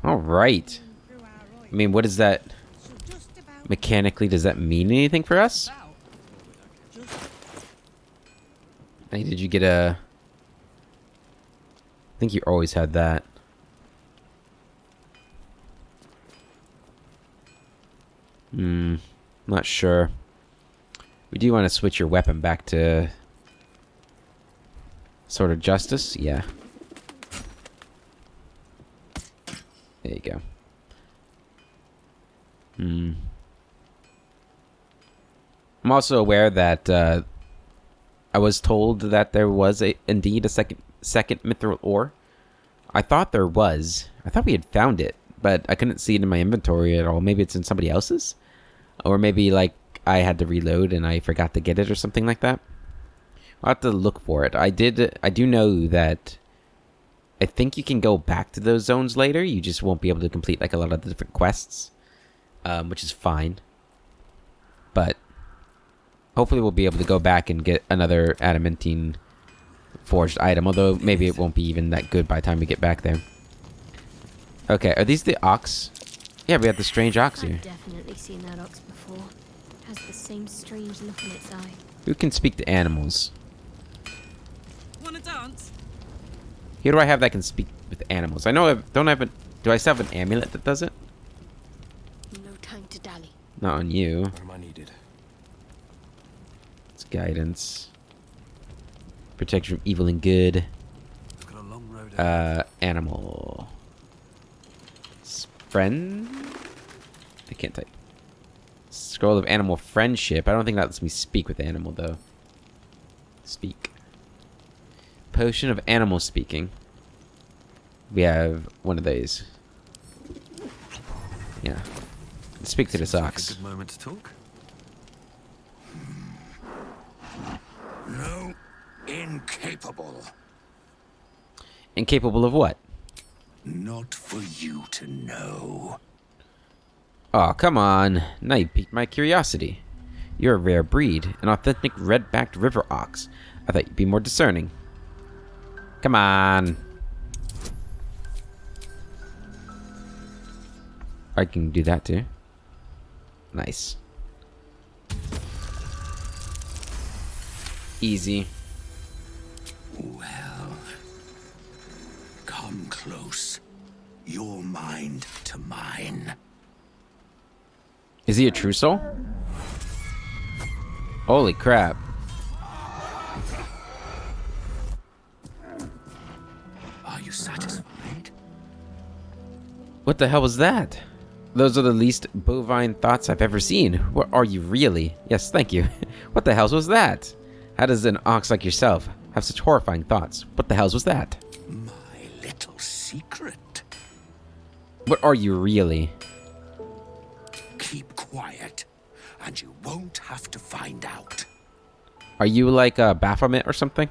All right. I mean, what is that? Mechanically, does that mean anything for us? Hey, did you get a... I think you always had that. Not sure. We do want to switch your weapon back to... Sword of Justice? Yeah. There you go. I'm also aware that I was told that there was indeed a second mithril ore. I thought there was. I thought we had found it, but I couldn't see it in my inventory at all. Maybe it's in somebody else's, or maybe like I had to reload and I forgot to get it or something like that. I'll have to look for it. I do know that I think you can go back to those zones later. You just won't be able to complete like a lot of the different quests, which is fine. But hopefully we'll be able to go back and get another adamantine forged item. Although maybe it won't be even that good by the time we get back there. Okay, are these the ox? Yeah, we have the strange ox here. I've definitely seen that ox before. Has the same strange look in its eye. Who can speak to animals? Wanna dance? Who do I have that can speak with animals? I know I don't have a... Do I still have an amulet that does it? No time to dally. Not on you. What am I needed? It's guidance. Protection from evil and good. I've got a long road ahead. Animal. Friend? I can't type. Scroll of animal friendship. I don't think that lets me speak with animal though. Speak. Potion of animal speaking. We have one of these. Yeah. Speak to the Seems like ox. a good moment to talk. No, incapable. Incapable of what? Not for you to know. Oh, come on. Now you piqued my curiosity. You're a rare breed, an authentic red-backed river ox. I thought you'd be more discerning. Come on. I can do that too. Nice. Easy. Well, come close. Your mind to mine. Is he a true soul? Holy crap. Are you satisfied? What the hell was that? Those are the least bovine thoughts I've ever seen. What are you really? Yes, thank you. What the hells was that? How does an ox like yourself have such horrifying thoughts? What the hells was that? My little secret. What are you really? Keep quiet, and you won't have to find out. Are you like a Baphomet or something?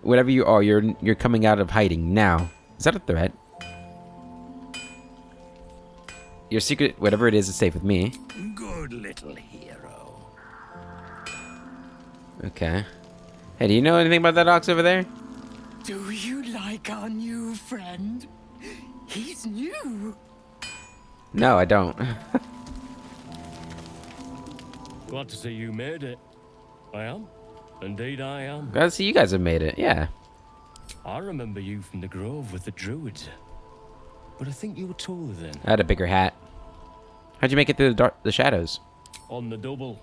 Whatever you are, you're coming out of hiding now. Is that a threat? Your secret, whatever it is safe with me. Good little hero. Okay. Hey, do you know anything about that ox over there? Do you like our new friend? He's new. No, I don't. Glad to see you made it. I am. Indeed I am. Glad to see you guys have made it. Yeah. I remember you from the grove with the druids. But I think you were taller then. I had a bigger hat. How'd you make it through the shadows? On the double.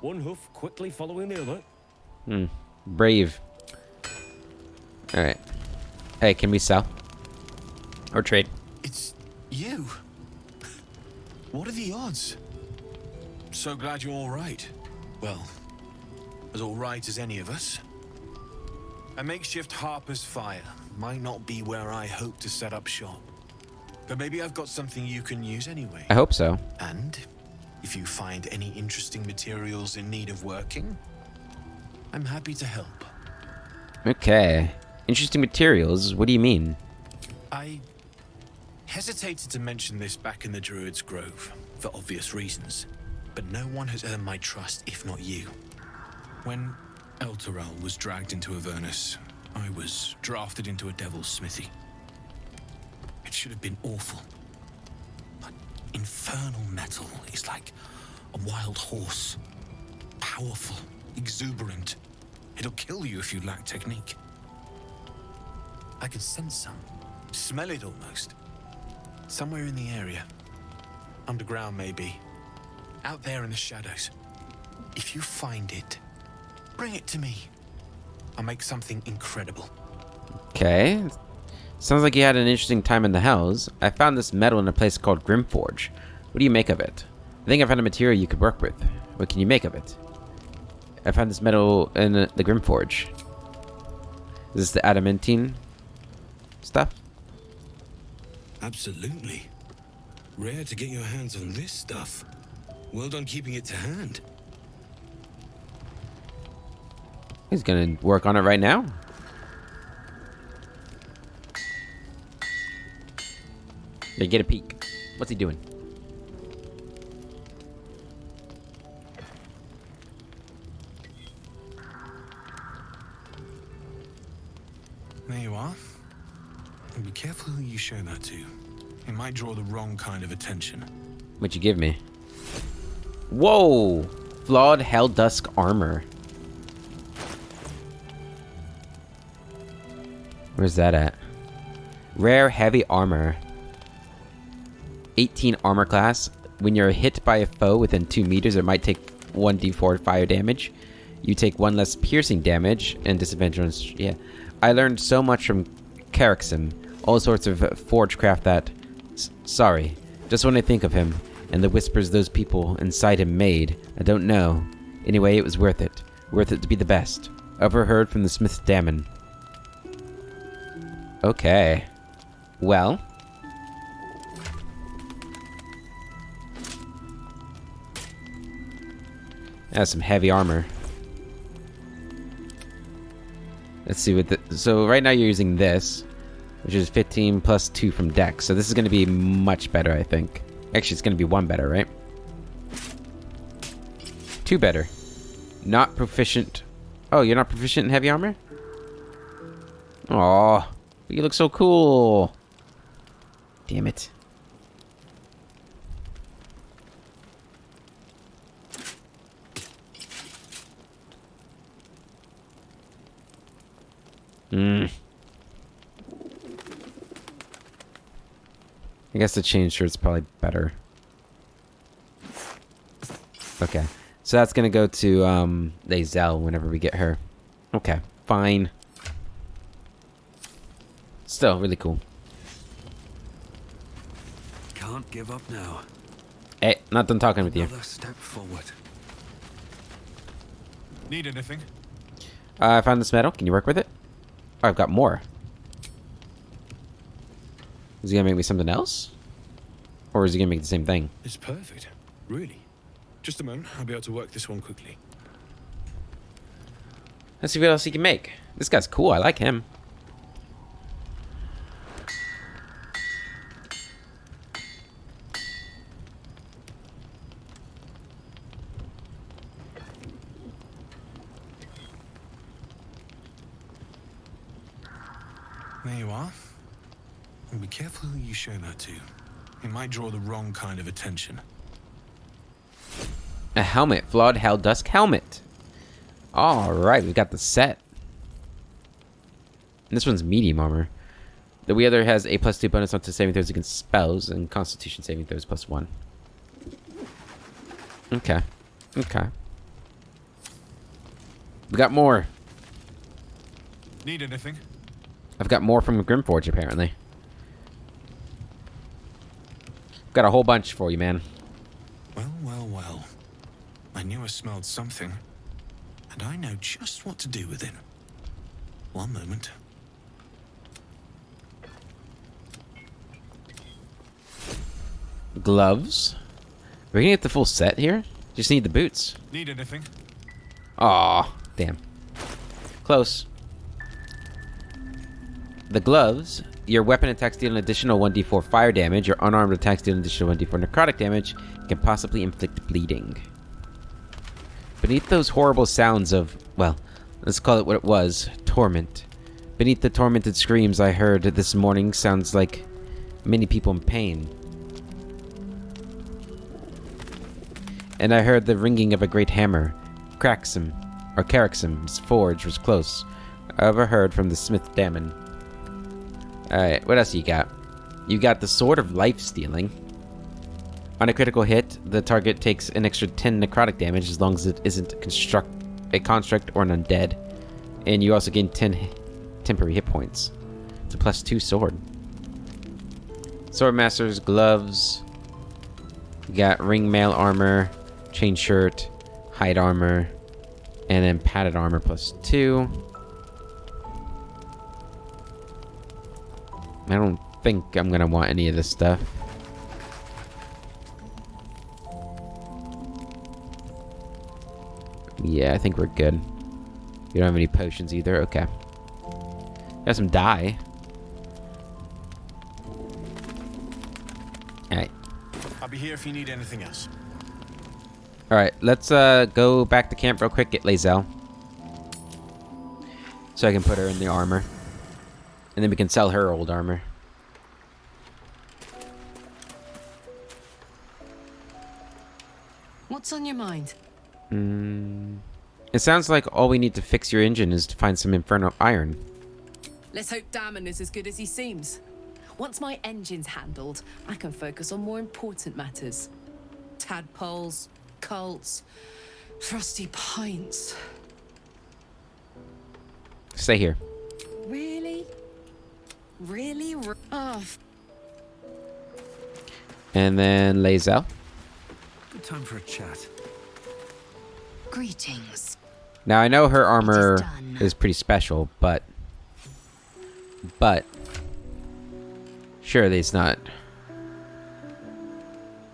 One hoof quickly following the other. Brave. Alright. Hey, can we sell? Or trade? It's you. What are the odds? So glad you're all right. Well, as all right as any of us. A makeshift Harper's Fire might not be where I hope to set up shop. But maybe I've got something you can use anyway. I hope so. And if you find any interesting materials in need of working, I'm happy to help. Okay. Interesting materials? What do you mean? I hesitated to mention this back in the Druid's Grove, for obvious reasons. But no one has earned my trust, if not you. When Elturel was dragged into Avernus, I was drafted into a devil's smithy. should have been awful. But infernal metal is like a wild horse. Powerful, exuberant. It'll kill you if you lack technique. I can sense some. Smell it almost. Somewhere in the area. Underground, maybe. Out there in the shadows. If you find it, bring it to me. I'll make something incredible. Okay. Sounds like you had an interesting time in the Hells. I found this metal in a place called Grimforge. What do you make of it? I think I found a material you could work with. What can you make of it? I found this metal in the Grimforge. Is this the adamantine stuff? Absolutely. Rare to get your hands on this stuff. Well done keeping it to hand. He's gonna work on it right now. Yeah, get a peek. What's he doing? There you are. And be careful who you show that to. It might draw the wrong kind of attention. What'd you give me? Whoa! Flawed Helldusk armor. Where's that at? Rare heavy armor. 18 armor class. When you're hit by a foe within 2 meters, it might take 1d4 fire damage. You take 1 less piercing damage and disadvantage on... Yeah. I learned so much from Carrickson. All sorts of forgecraft that... Sorry. Just when I think of him, and the whispers those people inside him made, I don't know. Anyway, it was worth it. Worth it to be the best. Overheard from the Smith's Damon. Okay. Well... That's some heavy armor. Let's see what the... So right now you're using this, which is 15 plus 2 from Dex. So this is going to be much better, I think. Actually, it's going to be 1 better, right? 2 better. Not proficient... Oh, you're not proficient in heavy armor? Aw, you look so cool. Damn it. I guess the chain shirt's probably better. Okay. So that's gonna go to Lae'zel whenever we get her. Okay, fine. Still really cool. Can't give up now. Hey, not done talking with you. Another step forward. Need anything? I found this metal. Can you work with it? Oh, I've got more. Is he gonna make me something else? Or is he gonna make the same thing? It's perfect. Really. Just a moment. I'll be able to work this one quickly. Let's see what else he can make. This guy's cool. I like him. There you are. And be careful who you show that to. It might draw the wrong kind of attention. A helmet. Flawed Helldusk helmet. Alright, we got the set. And this one's medium armor. The other has a +2 bonus on to saving throws against spells and constitution saving throws +1. Okay. Okay. We got more. Need anything? I've got more from Grimforge, apparently. Got a whole bunch for you, man. Well, well, well. I knew I smelled something. And I know just what to do with it. One moment. Gloves. We're gonna get the full set here? Just need the boots. Need anything? Aw, damn. Close. The gloves. Your weapon attacks deal an additional 1d4 fire damage. Your unarmed attacks deal an additional 1d4 necrotic damage. Can possibly inflict bleeding. Beneath those horrible sounds of, well, let's call it what it was, torment. Beneath the tormented screams I heard this morning sounds like Many people in pain. And I heard the ringing of a great hammer. Carricksim's forge was close. I overheard from the smith Damon. Alright, what else you got? You got the Sword of Life Stealing. On a critical hit, the target takes an extra 10 necrotic damage as long as it isn't a construct or an undead. And you also gain 10 temporary hit points. It's a +2 sword. Swordmaster's gloves. You got ring mail armor, chain shirt, hide armor, and then padded armor +2. I don't think I'm gonna want any of this stuff. Yeah, I think we're good. You don't have any potions either? Okay. Got some dye. Alright. I'll be here if you need anything else. Alright, let's go back to camp real quick, get Lae'zel. So I can put her in the armor. And then we can sell her old armor. What's on your mind? It sounds like all we need to fix your engine is to find some infernal iron. Let's hope Damon is as good as he seems. Once my engine's handled, I can focus on more important matters. Tadpoles, cults, frosty pints. Stay here. Really? Really? Oh, And then Lae'zel. Good time for a chat. Greetings. Now I know her armor done. is pretty special, but surely it's not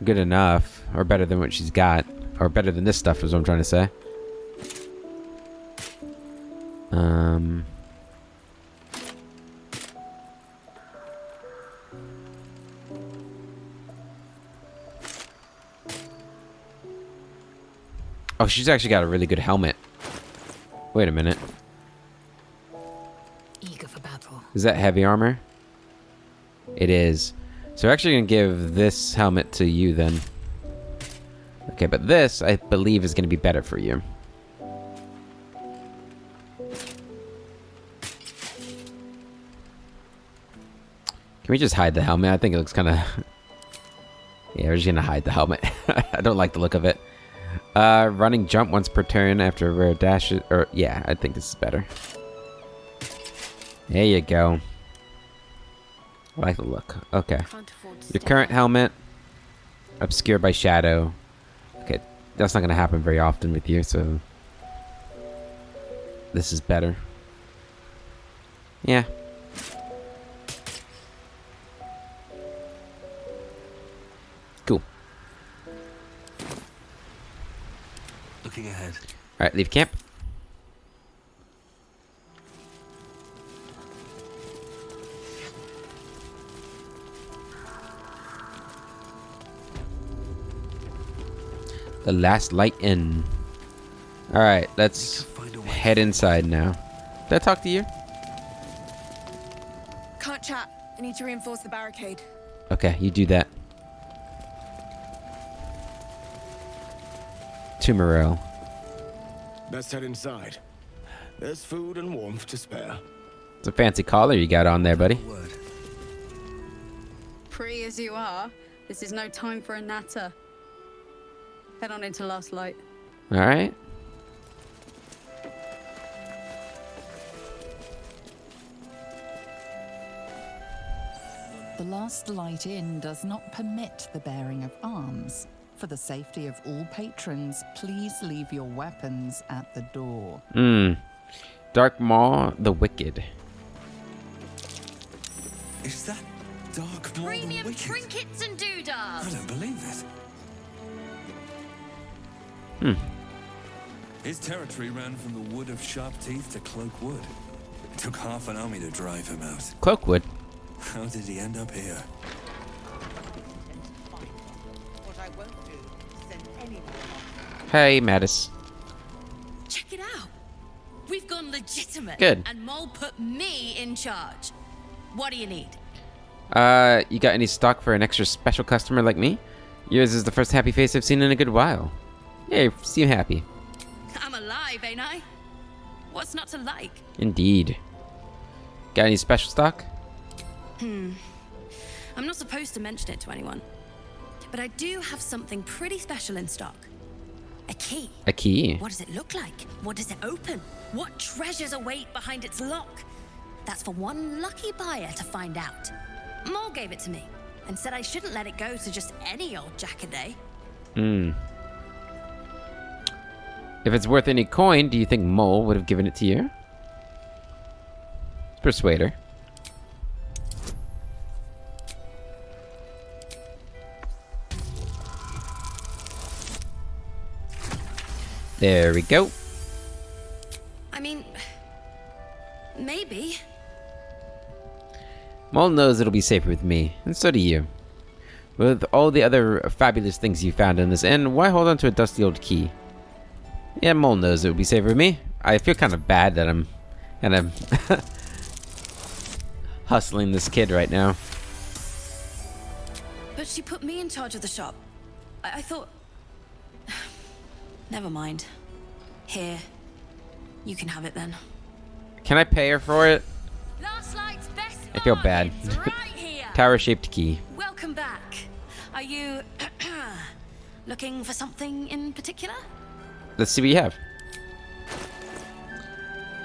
good enough or better than what she's got, or better than this stuff is what I'm trying to say. Oh, she's actually got a really good helmet. Wait a minute. Eager for battle. Is that heavy armor? It is. So we're actually going to give this helmet to you then. Okay, but this, I believe, is going to be better for you. Can we just hide the helmet? I think it looks kind of... Yeah, we're just going to hide the helmet. I don't like the look of it. Running jump once per turn after a rare dash. Or, yeah, I think this is better. There you go. I like the look. Okay. Can't afford to Your stay current out. helmet, obscured by shadow. Okay, that's not going to happen very often with you, so... This is better. Yeah. Cool. Looking ahead. Alright, leave camp. The last light in. Alright, let's head inside now. Did I talk to you? Can't chat. I need to reinforce the barricade. Okay, you do that. To Morel. Let's head inside. There's food and warmth to spare. It's a fancy collar you got on there, buddy. Word. Pretty as you are, this is no time for a natter. Head on into Last Light. Alright. The Last Light Inn does not permit the bearing of arms. For the safety of all patrons, please leave your weapons at the door. Dark Maw the Wicked. Is that Dark Maw the Premium Wicked? trinkets and I doodads. don't believe it. His territory ran from the Wood of Sharp Teeth to Cloak Wood. It took half an army to drive him out. Cloakwood. How did he end up here? Hey, Mattis. Check it out. We've gone legitimate. Good. And Mole put me in charge. What do you need? You got any stock for an extra special customer like me? Yours is the first happy face I've seen in a good while. Yeah, you seem happy. I'm alive, ain't I? What's not to like? Indeed. Got any special stock? I'm not supposed to mention it to anyone. But I do have something pretty special in stock. A key. A key? What does it look like? What does it open? What treasures await behind its lock? That's for one lucky buyer to find out. Mole gave it to me and said I shouldn't let it go to just any old jackaday. If it's worth any coin, do you think Mole would have given it to you? Persuade her. There we go. I mean, maybe. Mole knows it'll be safer with me, and so do you. With all the other fabulous things you found in this inn, why hold on to a dusty old key? Yeah, Mole knows it would be safer with me. I feel kind of bad that I'm kind of hustling this kid right now. But she put me in charge of the shop. I thought... Never mind. Here. You can have it then. Can I pay her for it? Last Light's best I feel bad. bargains right here. Tower-shaped key. Welcome back. Are you looking for something in particular? Let's see what you have.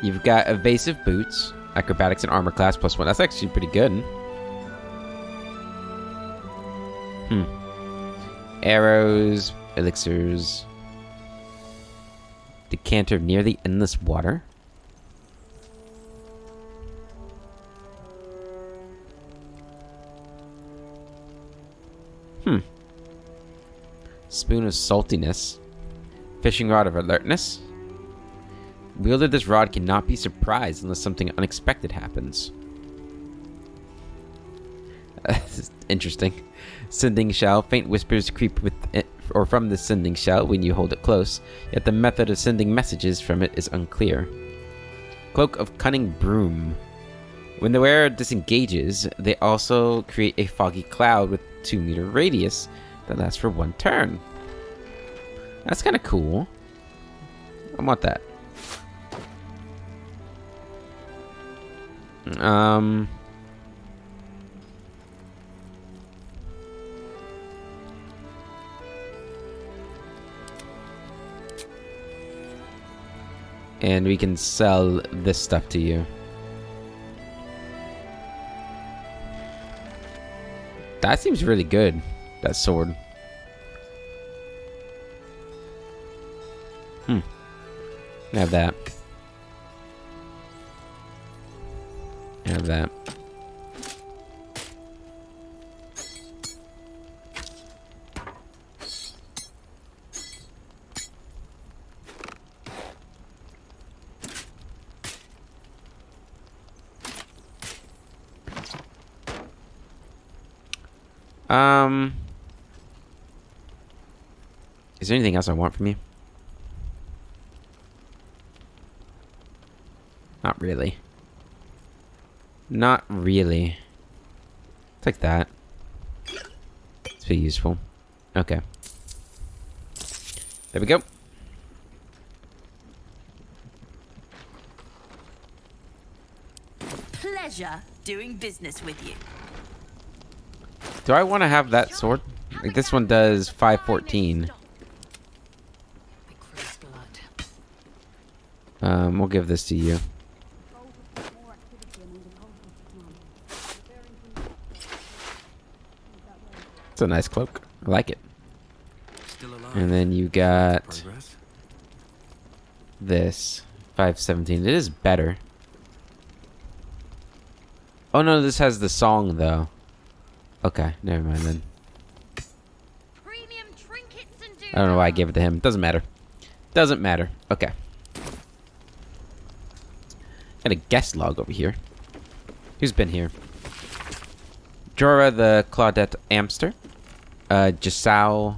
You've got evasive boots, acrobatics and armor class +1. That's actually pretty good. Arrows, elixirs, decanter near the endless water. Spoon of saltiness. Fishing rod of alertness. Wielder this rod cannot be surprised unless something unexpected happens. This is interesting. Sending shell. Faint whispers creep with it, or from the sending shell when you hold it close, yet the method of sending messages from it is unclear. Cloak of cunning broom. When the wearer disengages, they also create a foggy cloud with 2-meter radius that lasts for 1 turn. That's kind of cool. I want that. And we can sell this stuff to you. That seems really good. That sword. Have that. Have that. Is there anything else I want from you? Not really. Not really. Take that. It's pretty useful. Okay. There we go. Pleasure doing business with you. Do I want to have that sword? Like this one does 514. We'll give this to you. It's a nice cloak. I like it. And then you got this 517. It is better. Oh no, this has the song though. Okay, never mind then. I don't know why I gave it to him. Doesn't matter. Doesn't matter. Okay. Got a guest log over here. Who's been here? Jorah the Claudette Amster. Jasau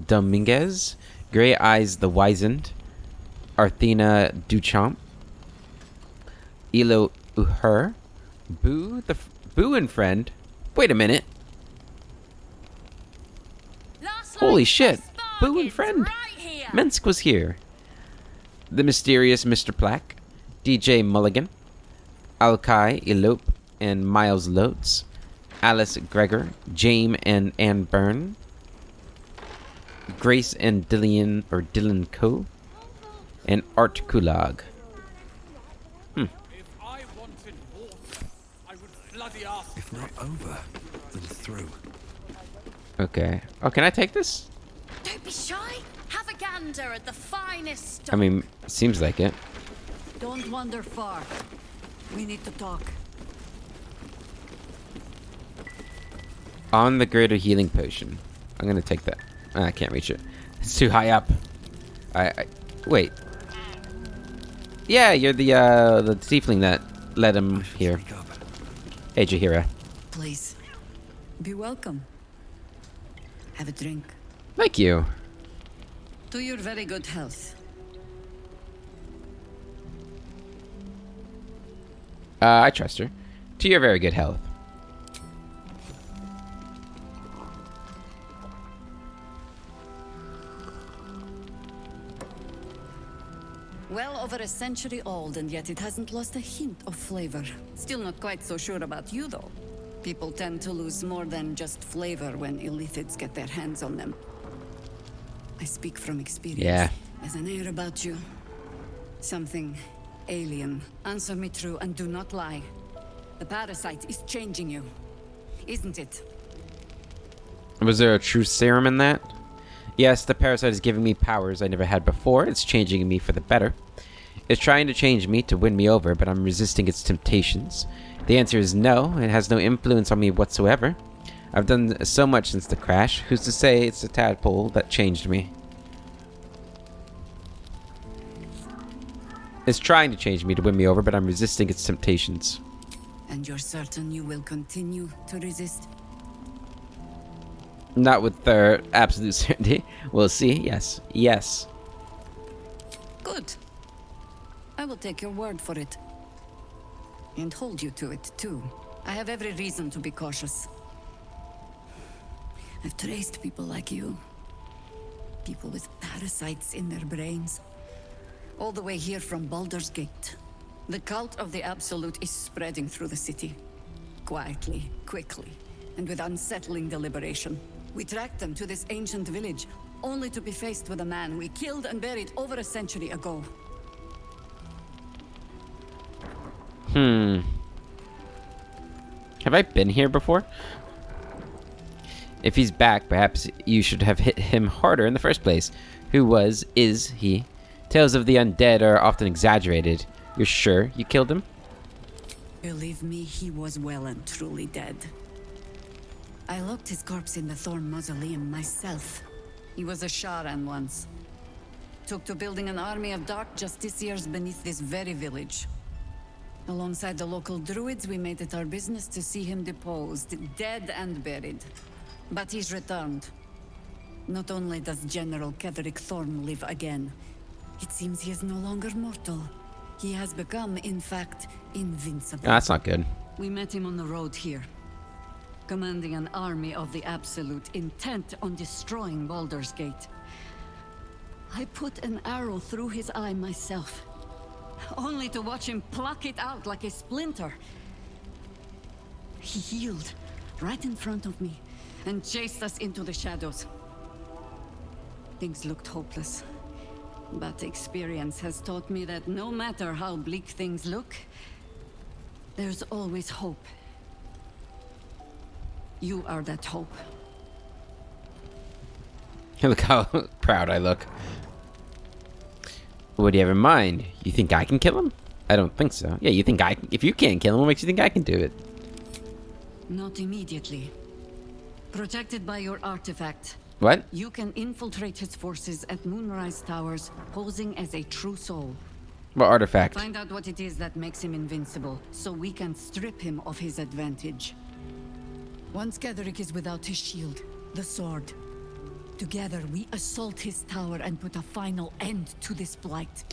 Dominguez. Grey Eyes the Wizened. Arthena Duchamp. Elo Uher. Boo and friend. Wait a minute. Holy shit. Boo and friend. Minsk was here. The mysterious Mr. Plack, DJ Mulligan, Alkai Elope and Miles Lotes, Alice Gregor, James and Ann Byrne, Grace and Dylan Coe, and Art Kulag. If not over, then through. Okay. Oh, can I take this? Don't be shy. Have a gander at the finest stock. I mean, seems like it. Don't wander far. We need to talk. On the greater healing potion. I'm gonna take that. I can't reach it. It's too high up. Wait. Yeah, you're the tiefling that led him here. Hey, Jaheira. Please. Be welcome. Have a drink. Thank you. To your very good health. I trust her. To your very good health. Well over a century old, and yet it hasn't lost a hint of flavor. Still not quite so sure about you, though. People tend to lose more than just flavor when illithids get their hands on them. I speak from experience. Yeah. There's an air about you. Something alien. Answer me true and do not lie. The parasite is changing you, isn't it? Was there a true serum in that? Yes, the parasite is giving me powers I never had before. It's changing me for the better. It's trying to change me to win me over, but I'm resisting its temptations. The answer is no. It has no influence on me whatsoever. I've done so much since the crash. Who's to say it's the tadpole that changed me? It's trying to change me to win me over, but I'm resisting its temptations. And you're certain you will continue to resist? Not with absolute certainty. We'll see. Yes. Yes. Good. I will take your word for it. And hold you to it, too. I have every reason to be cautious. I've traced people like you. People with parasites in their brains. All the way here from Baldur's Gate. The cult of the Absolute is spreading through the city. Quietly, quickly, and with unsettling deliberation. We tracked them to this ancient village, only to be faced with a man we killed and buried over a century ago. Have I been here before? If he's back, perhaps you should have hit him harder in the first place. Who is he? Tales of the undead are often exaggerated. You're sure you killed him? Believe me, he was well and truly dead. I locked his corpse in the Thorn Mausoleum myself. He was a Sharan once. Took to building an army of dark justiciars beneath this very village. Alongside the local druids, we made it our business to see him deposed, dead and buried. But he's returned. Not only does General Ketheric Thorn live again, it seems he is no longer mortal. He has become, in fact, invincible. Oh, that's not good. We met him on the road here, commanding an army of the Absolute, intent on destroying Baldur's Gate. I put an arrow through his eye myself, only to watch him pluck it out like a splinter. He healed right in front of me and chased us into the shadows. Things looked hopeless, but experience has taught me that no matter how bleak things look, there's always hope. You are that hope. Look how proud I look. What do you have in mind? You think I can kill him? I don't think so. Yeah, you think if you can't kill him, what makes you think I can do it? Not immediately. Protected by your artifact. What? You can infiltrate his forces at Moonrise Towers, posing as a true soul. What artifact? Find out what it is that makes him invincible, so we can strip him of his advantage. Once Ketheric is without his shield, the sword. Together, we assault his tower and put a final end to this blight.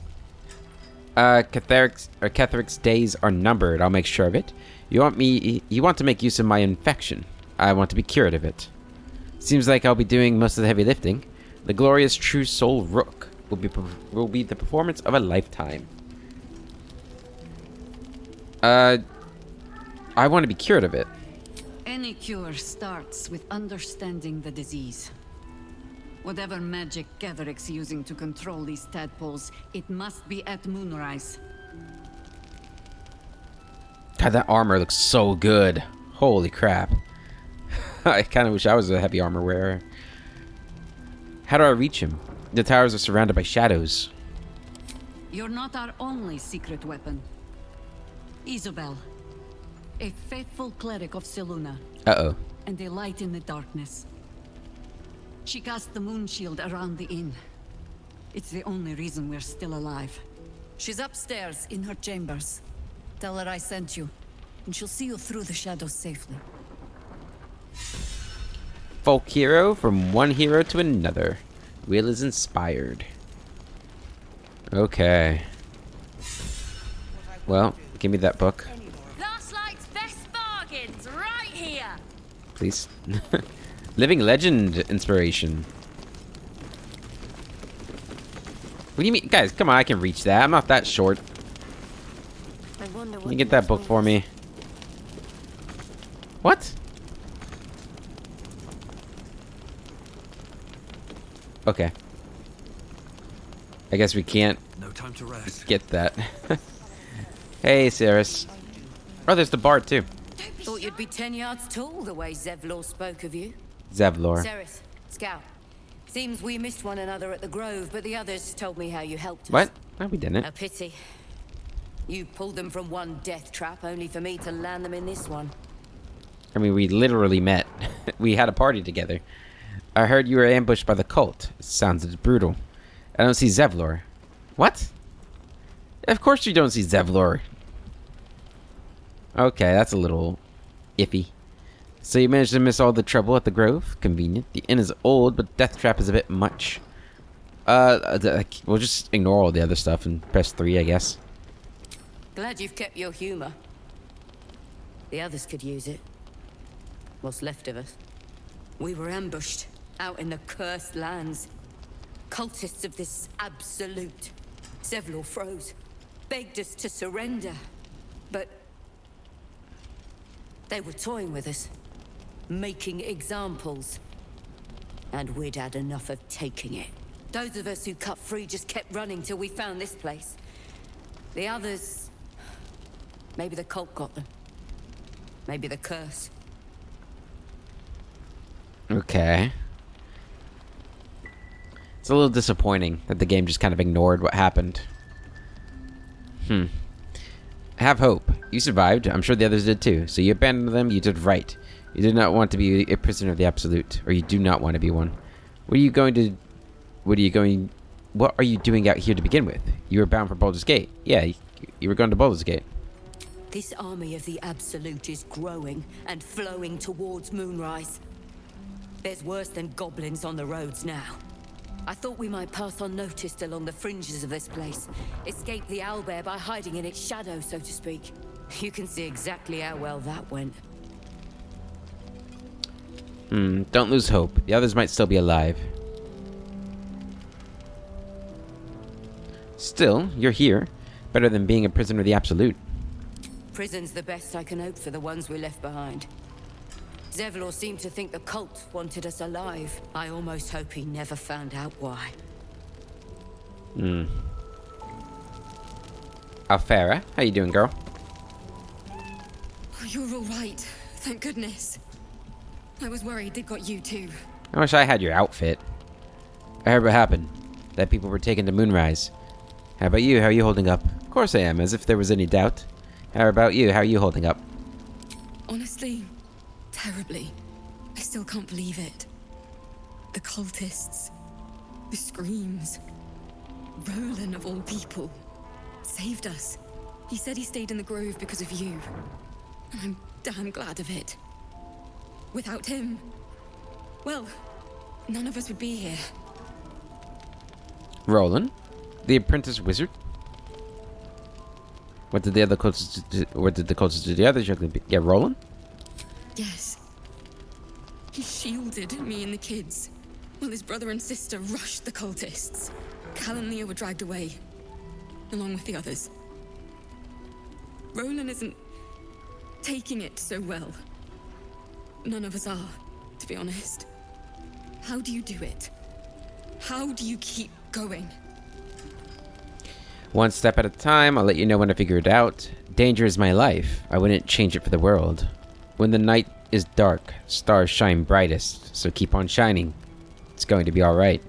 Ketheric's days are numbered. I'll make sure of it. You want to make use of my infection. I want to be cured of it. Seems like I'll be doing most of the heavy lifting. The glorious True Soul Rook will be the performance of a lifetime. I want to be cured of it. Any cure starts with understanding the disease. Whatever magic Gatheric's using to control these tadpoles, it must be at moonrise. God, that armor looks so good. Holy crap. I kind of wish I was a heavy armor wearer. How do I reach him? The towers are surrounded by shadows. You're not our only secret weapon. Isabel, a faithful cleric of Seluna. Uh-oh. And a light in the darkness. She cast the moon shield around the inn. It's the only reason we're still alive. She's upstairs in her chambers. Tell her I sent you, and she'll see you through the shadows safely. Folk hero from one hero to another. Will is inspired. Okay. Well, give me that book. Last night's best bargains right here. Please. Living Legend inspiration. What do you mean? Guys, come on, I can reach that. I'm not that short. Can you get that book for me? What? Okay. I guess we can't No time to rest. get that. Hey, Ceres. Oh, there's the bard, too. Thought you'd be 10 yards tall the way Zevlor spoke of you. Zevlor. Ceres, Scout. Seems we missed one another at the Grove, but the others told me how you helped us. What? No, we didn't. A pity. You pulled them from one death trap, only for me to land them in this one. I mean, we literally met. We had a party together. I heard you were ambushed by the cult. It sounds brutal. I don't see Zevlor. What? Of course you don't see Zevlor. Okay, that's a little iffy. So you managed to miss all the trouble at the Grove? Convenient. The inn is old, but Death Trap is a bit much. We'll just ignore all the other stuff and press 3, I guess. Glad you've kept your humor. The others could use it. What's left of us. We were ambushed out in the cursed lands. Cultists of this absolute. Zevlor froze. Begged us to surrender. But they were toying with us. Making examples. And we'd had enough of taking it. Those of us who cut free just kept running till we found this place. The others... Maybe the cult got them. Maybe the curse. Okay. It's a little disappointing that the game just kind of ignored what happened. Have hope. You survived. I'm sure the others did too. So you abandoned them. You did right. You did not want to be a prisoner of the Absolute. Or you do not want to be one. What are you doing out here to begin with? You were bound for Baldur's Gate. Yeah, you were going to Baldur's Gate. This army of the Absolute is growing and flowing towards Moonrise. There's worse than goblins on the roads now. I thought we might pass unnoticed along the fringes of this place. Escape the owlbear by hiding in its shadow, so to speak. You can see exactly how well that went. Don't lose hope. The others might still be alive. Still, you're here. Better than being a prisoner of the Absolute. Prison's the best I can hope for the ones we left behind. Zevlor seemed to think the cult wanted us alive. I almost hope he never found out why. Alfera, how you doing, girl? You're all right. Thank goodness. I was worried they'd got you too. I wish I had your outfit. I heard what happened. That people were taken to Moonrise. How about you? How are you holding up? Of course I am, as if there was any doubt. How about you? How are you holding up? Honestly, terribly. I still can't believe it. The cultists. The screams. Roland, of all people, saved us. He said he stayed in the Grove because of you. And I'm damn glad of it. Without him, well, none of us would be here. Roland? The apprentice wizard? What did the other cultists do? What did the cultists do to the others? Yeah, Roland? Yes. He shielded me and the kids, while his brother and sister rushed the cultists. Cal and Leah were dragged away, along with the others. Roland isn't taking it so well. None of us are, to be honest. How do you do it? How do you keep going? One step at a time. I'll let you know when I figure it out. Danger is my life. I wouldn't change it for the world. When the night is dark, stars shine brightest, so keep on shining. It's going to be alright.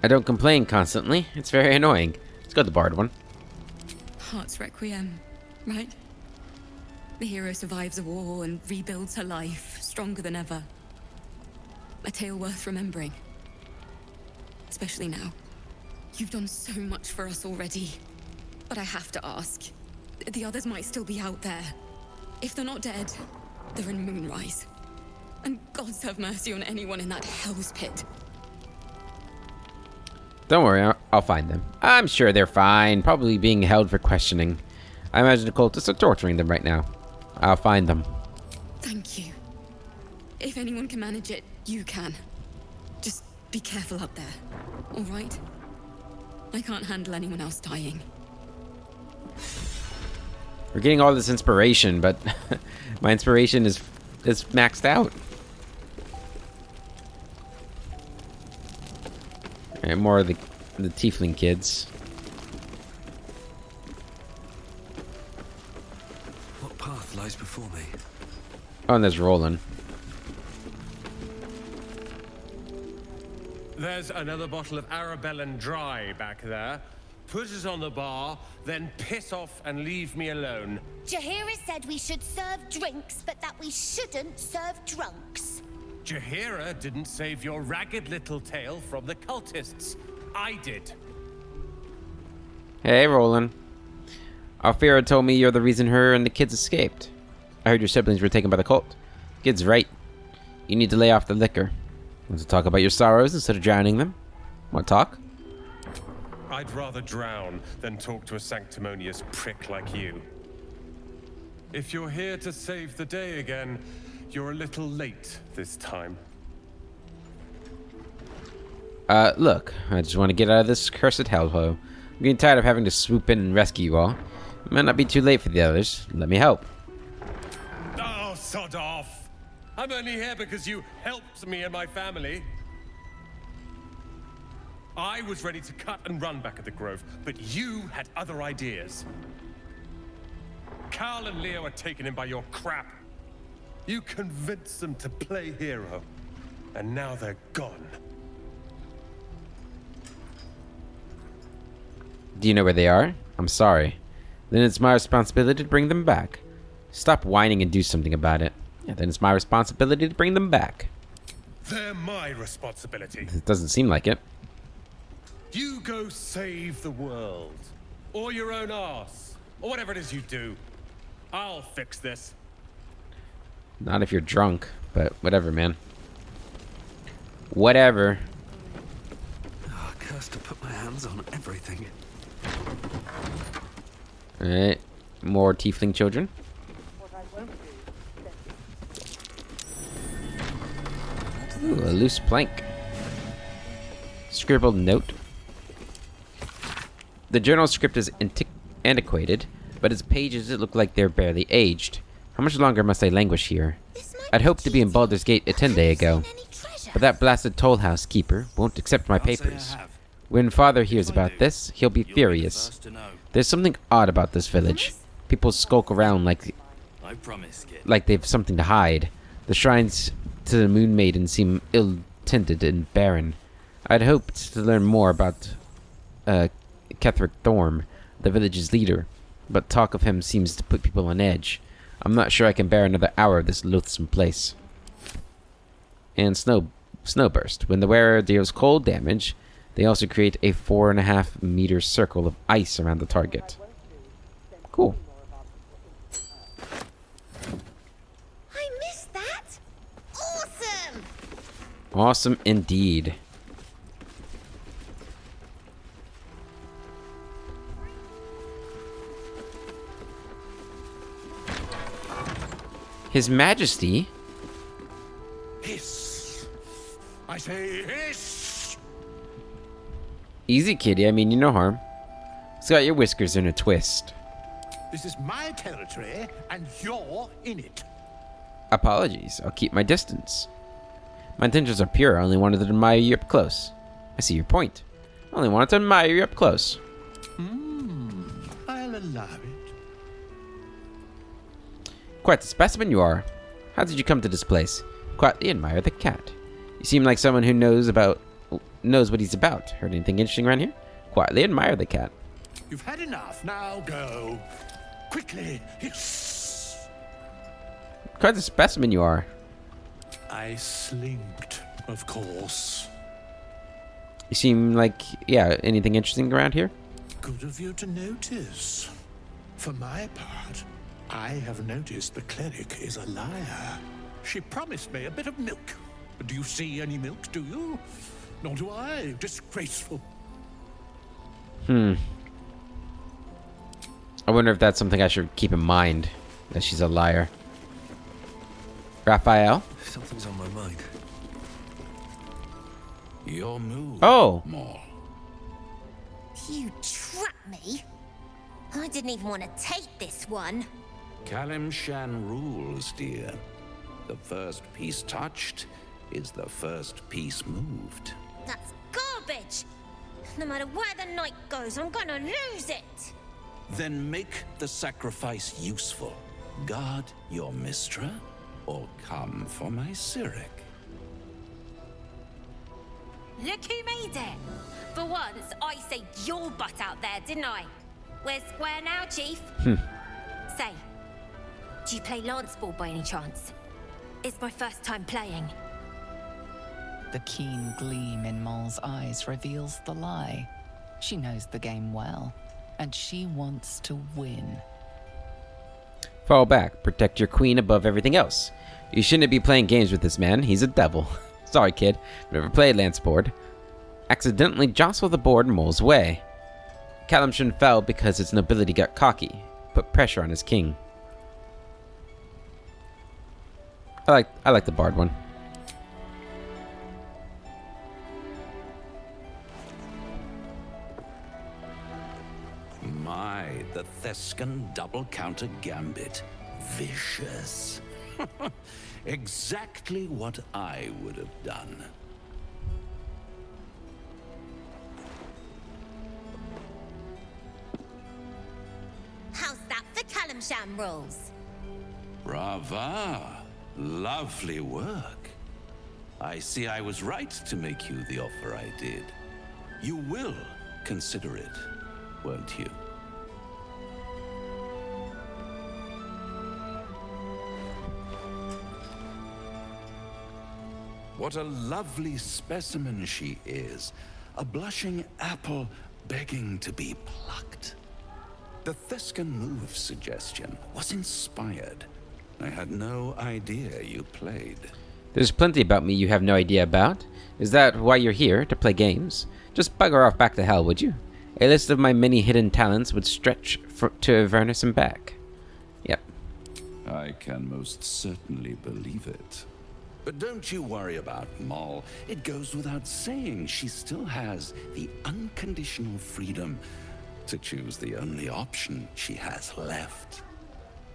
I don't complain constantly. It's very annoying. Let's go to the Bard one. Heart's Requiem, right? The hero survives a war and rebuilds her life, stronger than ever. A tale worth remembering. Especially now. You've done so much for us already. But I have to ask. The others might still be out there. If they're not dead, they're in Moonrise. And gods have mercy on anyone in that hell's pit. Don't worry, I'll find them. I'm sure they're fine, probably being held for questioning. I imagine the cultists are torturing them right now. I'll find them. Thank you. If anyone can manage it, you can. Just be careful up there, all right? I can't handle anyone else dying. We're getting all this inspiration, but my inspiration is maxed out. Alright, more of the tiefling kids. What path lies before me? Oh, and there's Roland. There's another bottle of Arabellan Dry back there. Put it on the bar, then piss off and leave me alone. Jaheira said we should serve drinks, but that we shouldn't serve drunks. Jaheira didn't save your ragged little tail from the cultists. I did. Hey, Roland. Alfira told me you're the reason her and the kids escaped. I heard your siblings were taken by the cult. Kid's right. You need to lay off the liquor. Want to talk about your sorrows instead of drowning them? Want to talk? I'd rather drown than talk to a sanctimonious prick like you. If you're here to save the day again, you're a little late this time. Look, I just want to get out of this cursed hellhole. I'm getting tired of having to swoop in and rescue you all. It might not be too late for the others. Let me help. Oh, sod off! I'm only here because you helped me and my family. I was ready to cut and run back at the Grove, but you had other ideas. Carl and Leo were taken in by your crap. You convinced them to play hero, and now they're gone. Do you know where they are? I'm sorry. Then it's my responsibility to bring them back. Stop whining and do something about it. Yeah, then it's my responsibility to bring them back. They're my responsibility. It doesn't seem like it. You go save the world. Or your own arse. Or whatever it is you do. I'll fix this. Not if you're drunk, but whatever, man. Whatever. Oh, cursed to put my hands on everything. Alright. More tiefling children. Ooh, a loose plank. Scribbled note. The journal script is antiquated, but its pages look like they're barely aged. How much longer must I languish here? I'd hoped to be in Baldur's Gate a 10-day ago, but that blasted toll house keeper won't accept my papers. When Father hears about this, he'll be furious. There's something odd about this village. People skulk around like they've something to hide. The shrines to the Moon Maiden seem ill-tended and barren. I'd hoped to learn more about Ketheric Thorm, the village's leader, but talk of him seems to put people on edge. I'm not sure I can bear another hour of this loathsome place. And snowburst. When the wearer deals cold damage, they also create a 4.5 meter circle of ice around the target. Cool. I missed that. Awesome. Awesome indeed. His Majesty? Hiss. I say hiss. Easy, kitty. I mean you no harm. It's got your whiskers in a twist. This is my territory, and you're in it. Apologies. I'll keep my distance. My intentions are pure. I only wanted to admire you up close. I see your point. I only wanted to admire you up close. I'll allow it. Quite the specimen you are. How did you come to this place? Quietly admire the cat. You seem like someone who knows what he's about. Heard anything interesting around here? Quietly admire the cat. You've had enough. Now go. Quickly. Hiss. Quite the specimen you are. I slinked, of course. You seem like, yeah, anything interesting around here? Good of you to notice. For my part, I have noticed the cleric is a liar. She promised me a bit of milk. Do you see any milk, do you? Nor do I. Disgraceful. I wonder if that's something I should keep in mind, that she's a liar. Raphael? Something's on my mind. Your move. Oh! More. You trapped me? I didn't even want to take this one. Kalimshan rules, dear. The first piece touched is the first piece moved. That's garbage. No matter where the night goes, I'm gonna lose it. Then make the sacrifice useful. Guard your Mistra, or come for my Cyric. Look who made it. For once, I saved your butt out there, didn't I? We're square now, Chief. Say, do you play lance ball by any chance? It's my first time playing. The keen gleam in Moll's eyes reveals the lie. She knows the game well, and she wants to win. Fall back. Protect your queen above everything else. You shouldn't be playing games with this man. He's a devil. Sorry, kid. Never played lance board. Accidentally jostle the board in Mole's way. Kalimshan fell because his nobility got cocky. Put pressure on his king. I like the bard one. My, the Thescan double counter gambit. Vicious. Exactly what I would have done. How's that for Kalimshan rules? Brava. Lovely work. I see I was right to make you the offer I did. You will consider it, won't you? What a lovely specimen she is. A blushing apple begging to be plucked. The Thescan move suggestion was inspired. I had no idea you played. There's plenty about me you have no idea about. Is that why you're here, to play games? Just bugger off back to hell, would you? A list of my many hidden talents would stretch to Avernus and back. Yep. I can most certainly believe it. But don't you worry about Moll. It goes without saying she still has the unconditional freedom to choose the only option she has left.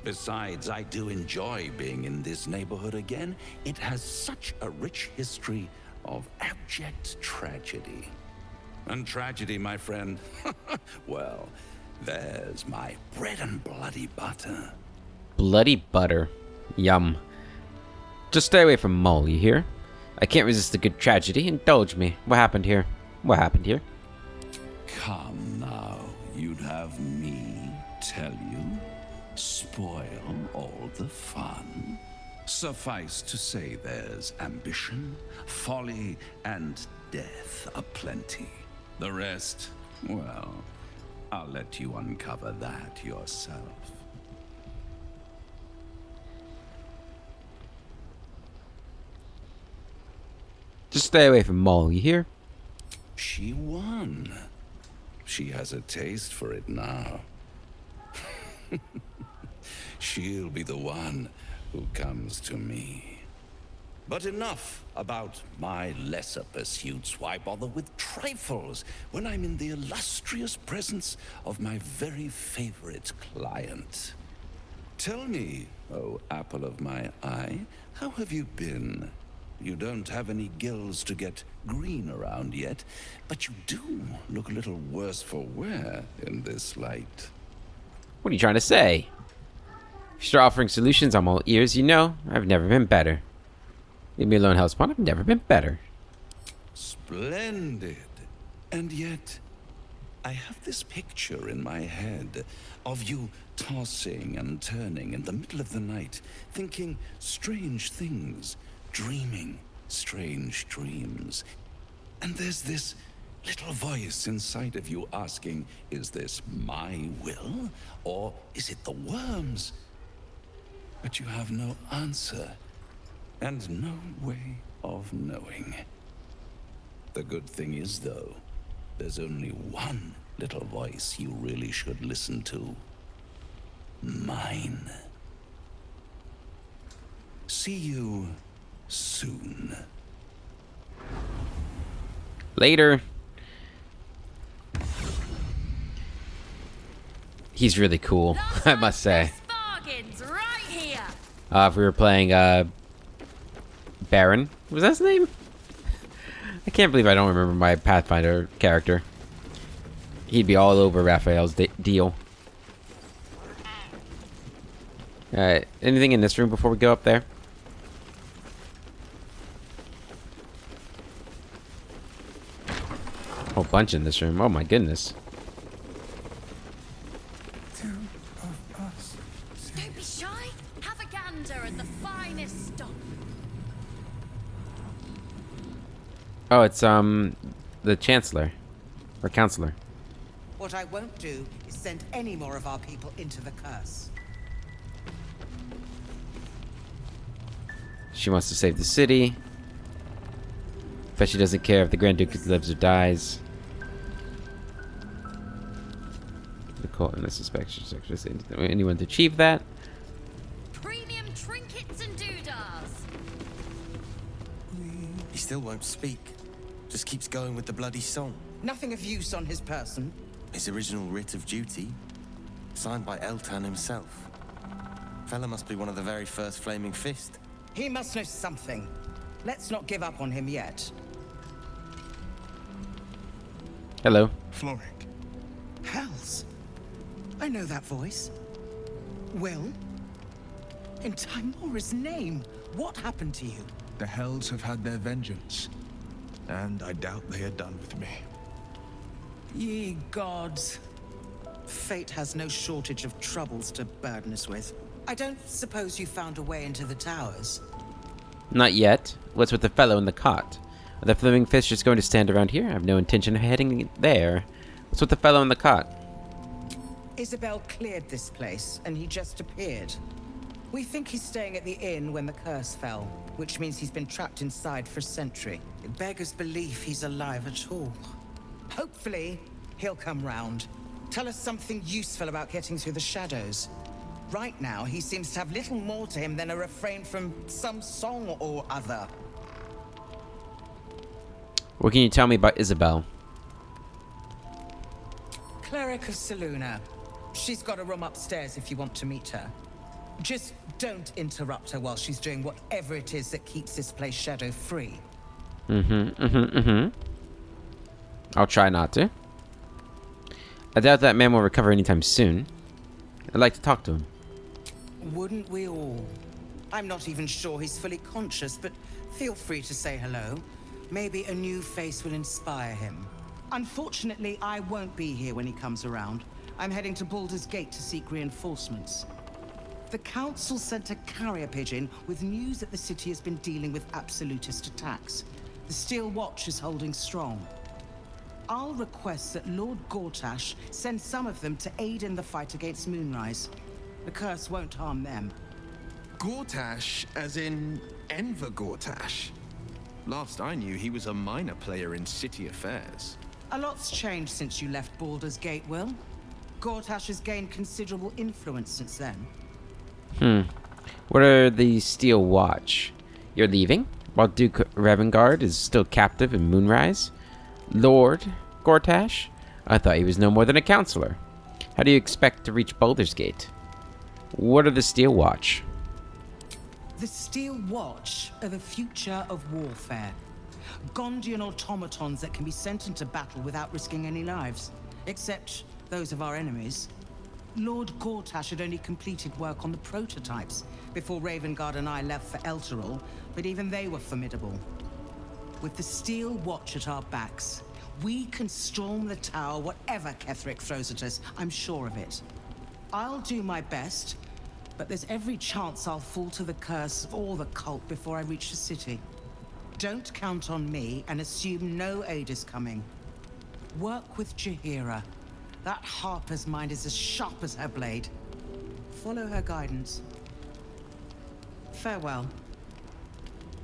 Besides, I do enjoy being in this neighborhood again. It has such a rich history of abject tragedy. And tragedy, my friend, well, there's my bread and bloody butter. Bloody butter. Yum. Just stay away from Mole, you hear? I can't resist a good tragedy. Indulge me. What happened here? What happened here? Come now, you'd have me tell you? Spoil all the fun? Suffice to say there's ambition, folly, and death aplenty. The rest, well, I'll let you uncover that yourself. Just stay away from Mole, you hear? She won. She has a taste for it now. She'll be the one who comes to me. But enough about my lesser pursuits. Why bother with trifles when I'm in the illustrious presence of my very favorite client? Tell me, oh apple of my eye, how have you been? You don't have any gills to get green around yet, but you do look a little worse for wear in this light. What are you trying to say? If you start offering solutions, I'm all ears. You know, I've never been better. Leave me alone, Hellspawn. I've never been better. Splendid. And yet, I have this picture in my head of you tossing and turning in the middle of the night, thinking strange things, dreaming strange dreams. And there's this little voice inside of you asking, is this my will, or is it the worm's? But you have no answer, and no way of knowing. The good thing is, though, there's only one little voice you really should listen to. Mine. See you soon. Later. He's really cool, I must say. Bargains right here. If we were playing Baron, was that his name? I can't believe I don't remember my Pathfinder character. He'd be all over Raphael's deal. Alright, anything in this room before we go up there? A whole bunch in this room. Oh my goodness. Don't be shy. Have a gander at the finest stock. Oh, it's the Chancellor. Or Counselor. What I won't do is send any more of our people into the curse. She wants to save the city. But she doesn't care if the Grand Duke lives or dies. The cult and the suspicion anyone to achieve that. Premium trinkets and doodahs. He still won't speak. Just keeps going with the bloody song. Nothing of use on his person. His original writ of duty, signed by Eltan himself. Fella must be one of the very first Flaming Fist. He must know something. Let's not give up on him yet. Hello. Floric. Hells. I know that voice. Will? In Timora's name, what happened to you? The Hells have had their vengeance, and I doubt they are done with me. Ye gods. Fate has no shortage of troubles to burden us with. I don't suppose you found a way into the towers? Not yet. What's with the fellow in the cot? Are the Flaming Fish just going to stand around here? I have no intention of heading there. What's with the fellow in the cot? Isabel cleared this place, and he just appeared. We think he's staying at the inn when the curse fell, which means he's been trapped inside for a century. It beggars belief he's alive at all. Hopefully, he'll come round. Tell us something useful about getting through the shadows. Right now, he seems to have little more to him than a refrain from some song or other. What can you tell me about Isabel? Cleric of Saluna. She's got a room upstairs if you want to meet her. Just don't interrupt her while she's doing whatever it is that keeps this place shadow-free. I'll try not to. I doubt that man will recover anytime soon. I'd like to talk to him. Wouldn't we all? I'm not even sure he's fully conscious, but feel free to say hello. Maybe a new face will inspire him. Unfortunately, I won't be here when he comes around. I'm heading to Baldur's Gate to seek reinforcements. The Council sent a carrier pigeon with news that the city has been dealing with absolutist attacks. The Steel Watch is holding strong. I'll request that Lord Gortash send some of them to aid in the fight against Moonrise. The curse won't harm them. Gortash, as in Enver Gortash. Last I knew, he was a minor player in city affairs. A lot's changed since you left Baldur's Gate, Will. Gortash has gained considerable influence since then. What are the Steel Watch? You're leaving? while Duke Ravengard is still captive in Moonrise? Lord Gortash? I thought he was no more than a counselor. How do you expect to reach Baldur's Gate? What are the Steel Watch? The Steel Watch are the future of warfare. Gondian automatons that can be sent into battle without risking any lives. Except those of our enemies. Lord Gortash had only completed work on the prototypes before Ravengard and I left for Elturel, but even they were formidable. With the Steel Watch at our backs, we can storm the tower whatever Ketheric throws at us, I'm sure of it. I'll do my best, but there's every chance I'll fall to the curse or the cult before I reach the city. Don't count on me and assume no aid is coming. Work with Jaheira. That Harper's mind is as sharp as her blade. Follow her guidance. Farewell.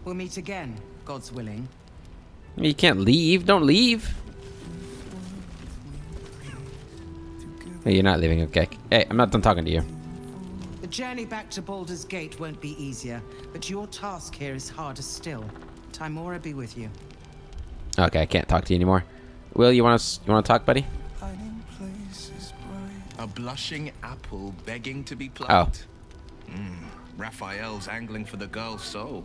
We'll meet again, God's willing. You can't leave. Don't leave. Hey, you're not leaving. Okay. Hey, I'm not done talking to you. The journey back to Baldur's Gate won't be easier, but your task here is harder still. Timora be with you. Okay, I can't talk to you anymore. Will, you want to talk, buddy? A blushing apple begging to be Oh. plucked. Raphael's angling for the girl's soul.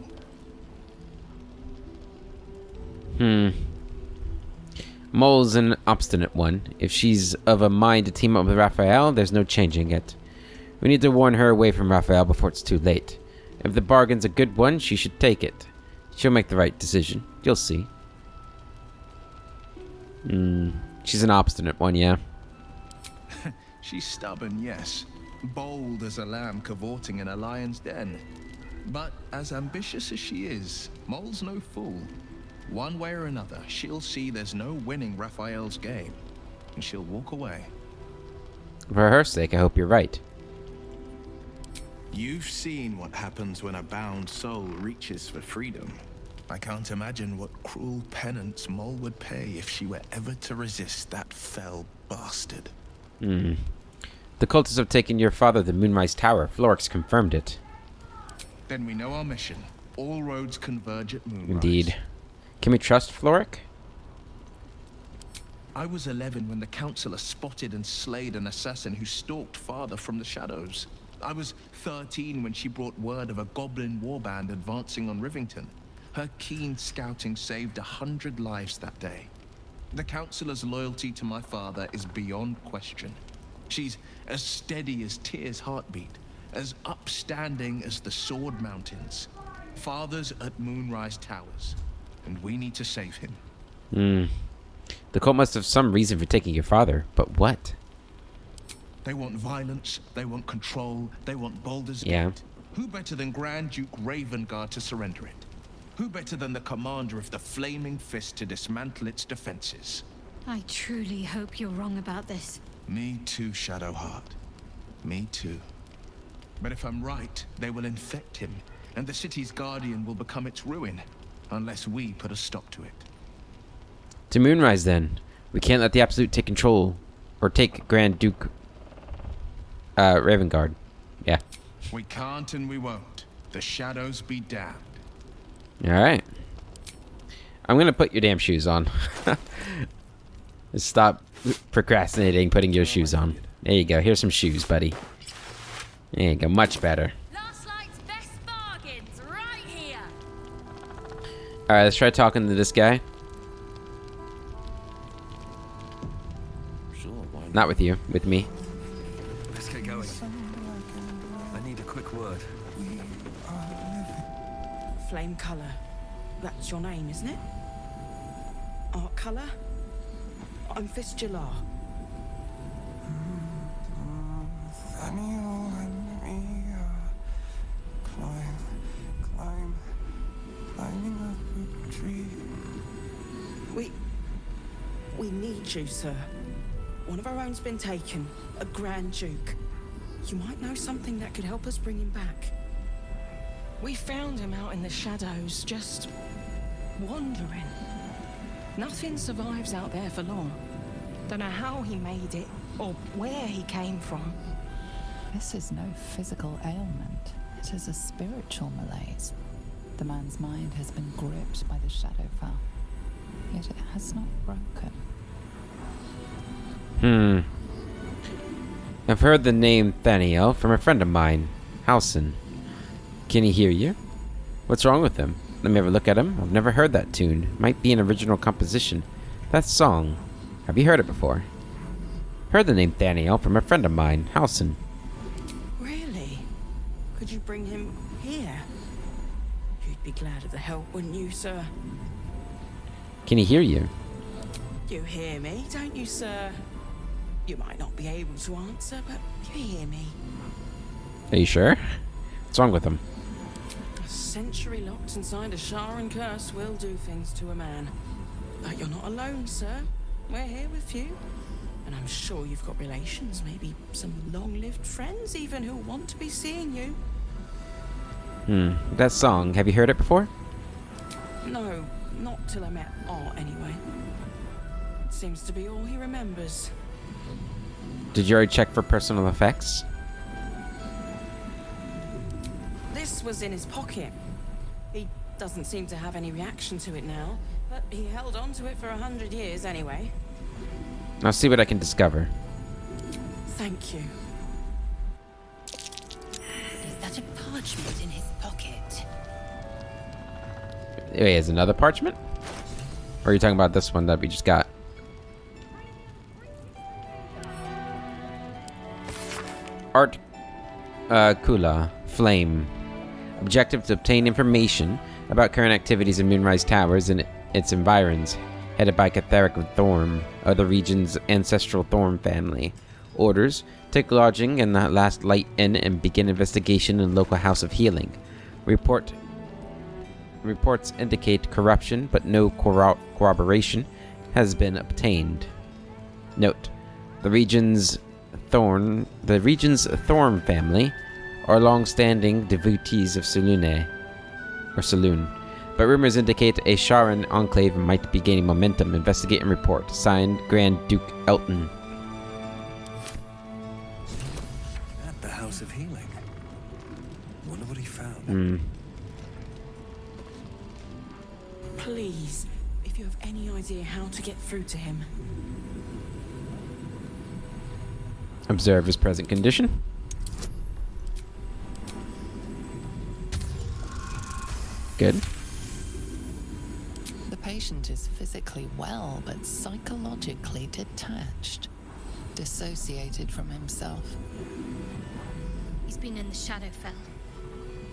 Mole's an obstinate one. If she's of a mind to team up with Raphael, there's no changing it. We need to warn her away from Raphael before it's too late. If the bargain's a good one, she should take it. She'll make the right decision. You'll see. She's an obstinate one, yeah. She's stubborn, yes. Bold as a lamb cavorting in a lion's den. But as ambitious as she is, Mole's no fool. One way or another, she'll see there's no winning Raphael's game, and she'll walk away. For her sake, I hope you're right. You've seen what happens when a bound soul reaches for freedom. I can't imagine what cruel penance Mole would pay if she were ever to resist that fell bastard. The cultists have taken your father to Moonrise Tower. Florix confirmed it. Then we know our mission. All roads converge at Moonrise. Indeed. Can we trust Floric? I was 11 when the Councillor spotted and slayed an assassin who stalked father from the shadows. I was 13 when she brought word of a goblin warband advancing on Rivington. Her keen scouting saved 100 lives that day. The Councillor's loyalty to my father is beyond question. She's as steady as Tyr's heartbeat, as upstanding as the Sword Mountains. Father's at Moonrise Towers, and we need to save him. The cult must have some reason for taking your father, but what? They want violence, they want control, they want Baldur's Gate. Yeah. Who better than Grand Duke Ravengard to surrender it? Who better than the commander of the Flaming Fist to dismantle its defenses? I truly hope you're wrong about this. Me too, Shadowheart. Me too. But if I'm right, they will infect him, and the city's guardian will become its ruin, unless we put a stop to it. To Moonrise, then. We can't let the Absolute take control, or take Grand Duke Ravengard. Yeah. We can't and we won't. The shadows be damned. Alright. I'm gonna put your damn shoes on. Stop procrastinating putting your shoes on. There you go. Here's some shoes, buddy. There you go. Much better. Last night's best bargains right here. Alright, let's try talking to this guy. Sure, why not? Not with you. With me. Let's get going. I need a quick word. Flame color. That's your name, isn't it? Art color? I'm Fistula. Nathaniel and me climbing up a tree. We need you, sir. One of our own's been taken, a Grand Duke. You might know something that could help us bring him back. We found him out in the shadows, just wandering. Nothing survives out there for long. Don't know how he made it, or where he came from. This is no physical ailment. It is a spiritual malaise. The man's mind has been gripped by the Shadowfell, yet it has not broken. I've heard the name Thaniel from a friend of mine, Halson. Can he hear you? What's wrong with him? Let me have a look at him. I've never heard that tune. Might be an original composition. That song. Have you heard it before? Heard the name Thaniel from a friend of mine, Halson. Really? Could you bring him here? You'd be glad of the help, wouldn't you, sir? Can he hear you? You hear me, don't you, sir? You might not be able to answer, but you hear me. Are you sure? What's wrong with him? A century locked inside a Sharan curse will do things to a man. But you're not alone, sir. We're here with you. And I'm sure you've got relations, maybe some long-lived friends even, who want to be seeing you. That song, have you heard it before? No, not till I met Art, anyway. It seems to be all he remembers. Did you already check for personal effects? This was in his pocket. He doesn't seem to have any reaction to it now, but he held on to it for 100 years anyway. I'll see what I can discover. Thank you. Is that a parchment in his pocket? Wait, is another parchment? Or are you talking about this one that we just got? Art Kula Flame. Objective to obtain information about current activities in Moonrise Towers and its environs. Headed by Catherick of Thorm, of the region's ancestral Thorm family. Orders: take lodging in the Last Light Inn and begin investigation in local House of Healing. Reports indicate corruption, but no corroboration has been obtained. Note: the region's Thorm family are long-standing devotees of Saloon, but rumors indicate a Sharan enclave might be gaining momentum. Investigate and report. Signed, Grand Duke Elton. At the House of Healing. Wonder what he found. Please, if you have any idea how to get through to him. Observe his present condition. Good. The patient is physically well, but psychologically detached, dissociated from himself. He's been in the Shadowfell.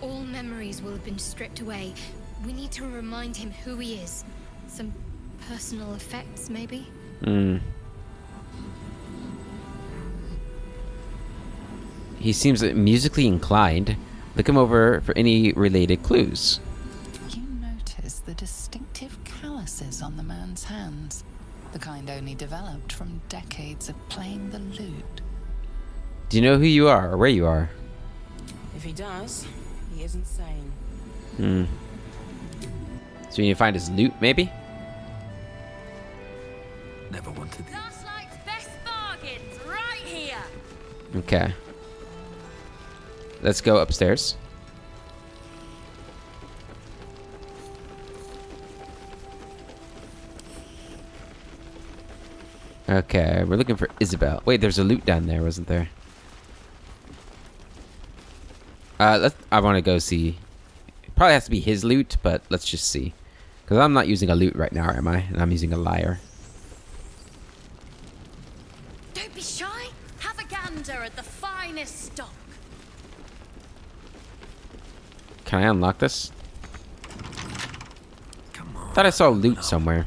All memories will have been stripped away. We need to remind him who he is. Some personal effects, maybe? He seems musically inclined. Look him over for any related clues. You notice the distinctive calluses on the man's hands, the kind only developed from decades of playing the lute. Do you know who you are or where you are? If he does, he isn't sane. So you need to find his loot, maybe? Never wanted these. Last Light's best bargains, right here. Okay. Let's go upstairs. Okay, we're looking for Isabel. Wait, there's a loot down there, wasn't there? I want to go see. It probably has to be his loot, but let's just see. Because I'm not using a loot right now, am I? And I'm using a liar. Don't be shy. Have a gander at the finest stock. Can I unlock this? Thought I saw loot somewhere.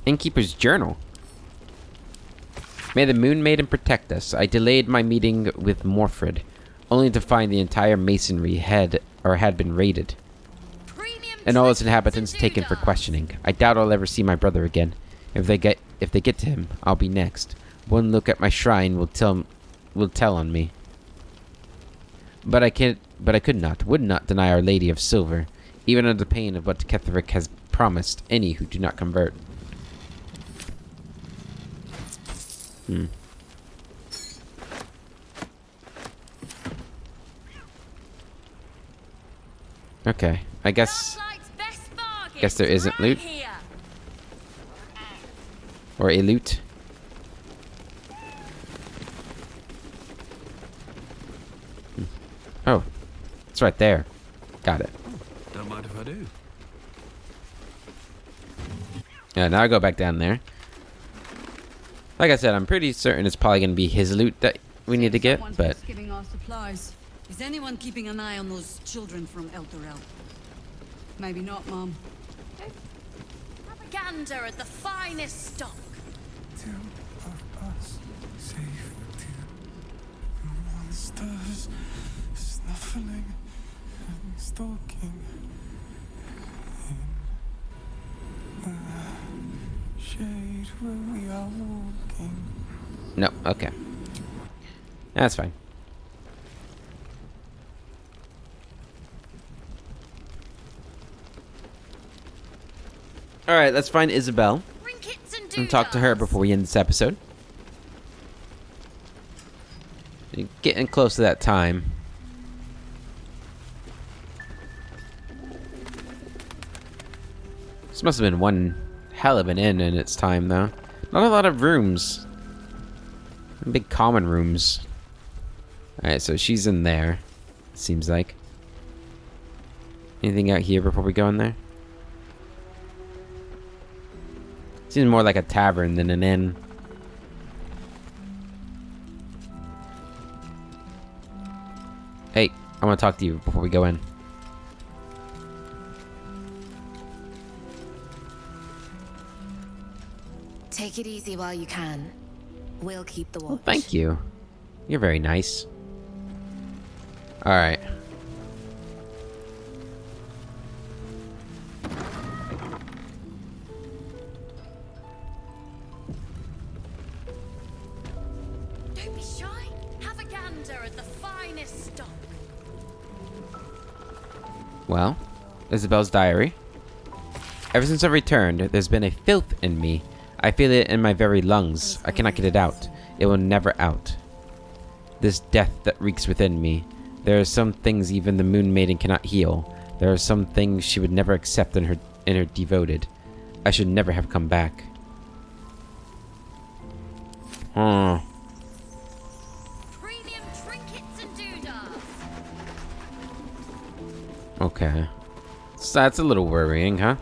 Innkeeper's Journal. May the Moon Maiden protect us. I delayed my meeting with Morfred, only to find the entire masonry had been raided, and all its inhabitants taken for questioning. I doubt I'll ever see my brother again. If they get to him, I'll be next. One look at my shrine will tell on me. But I would not deny Our Lady of Silver, even under the pain of what Ketherick has promised any who do not convert. Okay, I guess there isn't loot. Or a loot. Oh, it's right there. Got it. Don't mind if I do. Yeah, now I go back down there. Like I said, I'm pretty certain it's probably gonna be his loot that we need to get, but Giving our supplies. Is anyone keeping an eye on those children from Eldorel? Maybe not, Mom. Have a gander at the finest stock. Two of us safe, two monsters snuffling and stalking in the shade where we are walking. no. Okay, that's fine. All right, let's find Isabel and talk to her before we end this episode. Getting close to that time. This must have been one hell of an inn in its time, though. Not a lot of rooms. Big common rooms. Alright, so she's in there. Seems like. Anything out here before we go in there? Seems more like a tavern than an inn. Hey, I want to talk to you before we go in. Take it easy while you can. We'll keep the watch. Well, thank you. You're very nice. Alright. Don't be shy. Have a gander at the finest stock. Well, Isabel's diary. Ever since I returned, there's been a filth in me. I feel it in my very lungs. I cannot get it out. It will never out. This death that reeks within me. There are some things even the Moon Maiden cannot heal. There are some things she would never accept in her devoted. I should never have come back. Premium trinkets and doodahs. Okay. So that's a little worrying, huh?